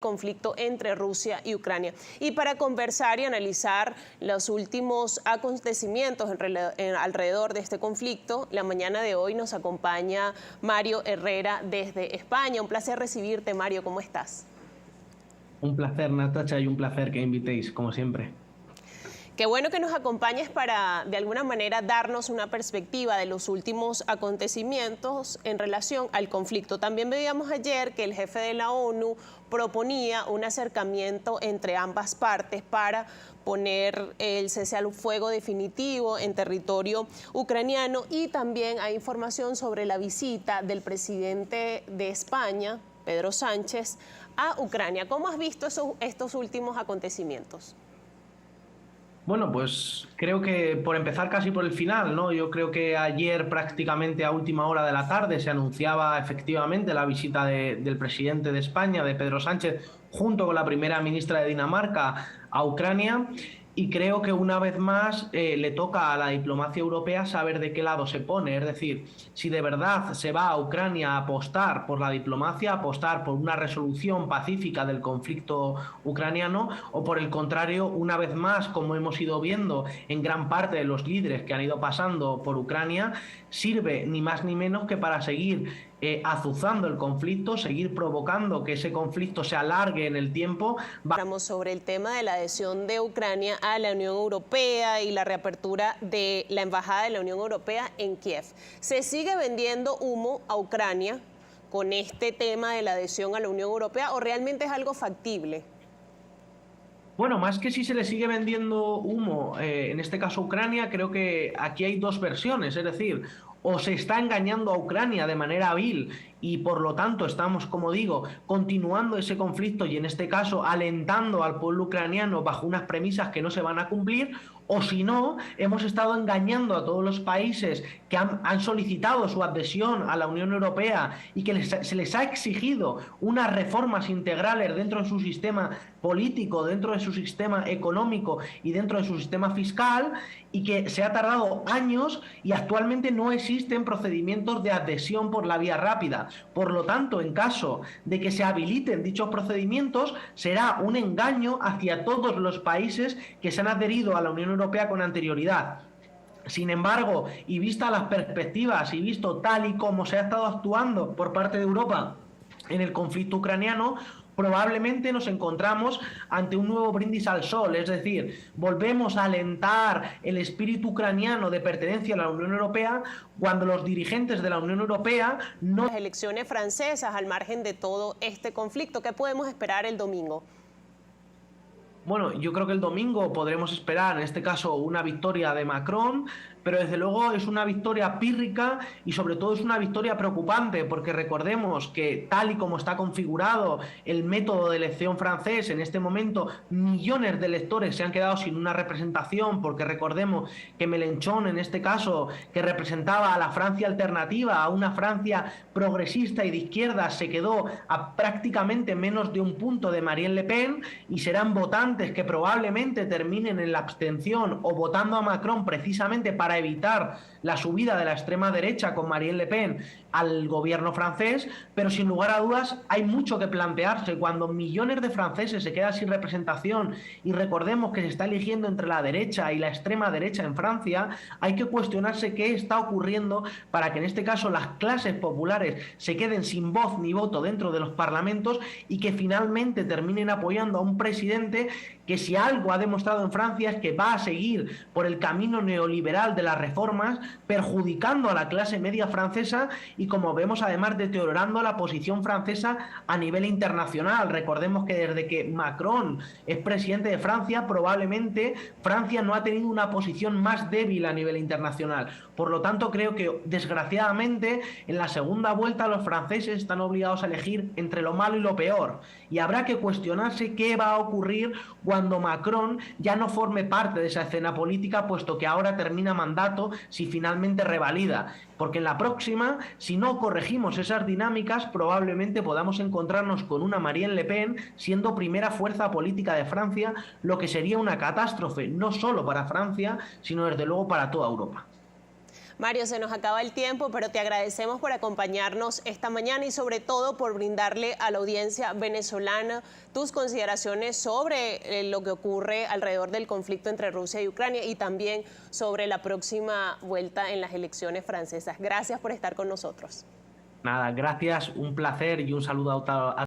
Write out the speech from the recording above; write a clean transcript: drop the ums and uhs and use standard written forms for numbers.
Conflicto entre Rusia y Ucrania. Y para conversar y analizar los últimos acontecimientos alrededor de este conflicto, la mañana de hoy nos acompaña Mario Herrera desde España. Un placer recibirte, Mario. ¿Cómo estás? Un placer, Natacha, y un placer que invitéis, como siempre. Qué bueno que nos acompañes para, de alguna manera, darnos una perspectiva de los últimos acontecimientos en relación al conflicto. También veíamos ayer que el jefe de la ONU proponía un acercamiento entre ambas partes para poner el cese al fuego definitivo en territorio ucraniano, y también hay información sobre la visita del presidente de España, Pedro Sánchez, a Ucrania. ¿Cómo has visto estos últimos acontecimientos? Bueno, pues creo que por empezar casi por el final, ¿no? Yo creo que ayer prácticamente a última hora de la tarde se anunciaba efectivamente la visita del presidente de España, de Pedro Sánchez, junto con la primera ministra de Dinamarca a Ucrania. Y creo que una vez más le toca a la diplomacia europea saber de qué lado se pone. Es decir, si de verdad se va a Ucrania a apostar por la diplomacia, a apostar por una resolución pacífica del conflicto ucraniano, o por el contrario, una vez más, como hemos ido viendo en gran parte de los líderes que han ido pasando por Ucrania, sirve ni más ni menos que para seguir azuzando el conflicto, seguir provocando que ese conflicto se alargue en el tiempo. Hablamos sobre el tema de la adhesión de Ucrania a la Unión Europea y la reapertura de la Embajada de la Unión Europea en Kiev. ¿Se sigue vendiendo humo a Ucrania con este tema de la adhesión a la Unión Europea o realmente es algo factible? Bueno, más que si se le sigue vendiendo humo, en este caso Ucrania, creo que aquí hay dos versiones, es decir, o se está engañando a Ucrania de manera vil y por lo tanto estamos, como digo, continuando ese conflicto y en este caso alentando al pueblo ucraniano bajo unas premisas que no se van a cumplir, o si no, hemos estado engañando a todos los países que han solicitado su adhesión a la Unión Europea y que se les ha exigido unas reformas integrales dentro de su sistema político, dentro de su sistema económico y dentro de su sistema fiscal, y que se ha tardado años y actualmente no existen procedimientos de adhesión por la vía rápida. Por lo tanto, en caso de que se habiliten dichos procedimientos, será un engaño hacia todos los países que se han adherido a la Unión Europea con anterioridad. Sin embargo, y vistas las perspectivas y visto tal y como se ha estado actuando por parte de Europa en el conflicto ucraniano, probablemente nos encontramos ante un nuevo brindis al sol, es decir, volvemos a alentar el espíritu ucraniano de pertenencia a la Unión Europea cuando los dirigentes de la Unión Europea no... Las elecciones francesas, al margen de todo este conflicto, ¿qué podemos esperar el domingo? Bueno, yo creo que el domingo podremos esperar, en este caso, una victoria de Macron, pero desde luego es una victoria pírrica y sobre todo es una victoria preocupante, porque recordemos que tal y como está configurado el método de elección francés, en este momento millones de electores se han quedado sin una representación, porque recordemos que Mélenchon, en este caso, que representaba a la Francia alternativa, a una Francia progresista y de izquierda, se quedó a prácticamente menos de un punto de Marine Le Pen, y serán votantes que probablemente terminen en la abstención o votando a Macron precisamente para evitar la subida de la extrema derecha con Marine Le Pen al gobierno francés. Pero sin lugar a dudas hay mucho que plantearse cuando millones de franceses se quedan sin representación, y recordemos que se está eligiendo entre la derecha y la extrema derecha en Francia. Hay que cuestionarse qué está ocurriendo para que en este caso las clases populares se queden sin voz ni voto dentro de los parlamentos y que finalmente terminen apoyando a un presidente que, si algo ha demostrado en Francia, es que va a seguir por el camino neoliberal de las reformas, perjudicando a la clase media francesa y, como vemos, además deteriorando la posición francesa a nivel internacional. Recordemos que desde que Macron es presidente de Francia, probablemente Francia no ha tenido una posición más débil a nivel internacional. Por lo tanto, creo que desgraciadamente en la segunda vuelta los franceses están obligados a elegir entre lo malo y lo peor, y habrá que cuestionarse qué va a ocurrir cuando Macron ya no forme parte de esa escena política, puesto que ahora termina mandato si finalmente revalida. Porque en la próxima, si no corregimos esas dinámicas, probablemente podamos encontrarnos con una Marine Le Pen siendo primera fuerza política de Francia, lo que sería una catástrofe no solo para Francia, sino desde luego para toda Europa. Mario, se nos acaba el tiempo, pero te agradecemos por acompañarnos esta mañana y sobre todo por brindarle a la audiencia venezolana tus consideraciones sobre lo que ocurre alrededor del conflicto entre Rusia y Ucrania y también sobre la próxima vuelta en las elecciones francesas. Gracias por estar con nosotros. Nada, gracias, un placer y un saludo a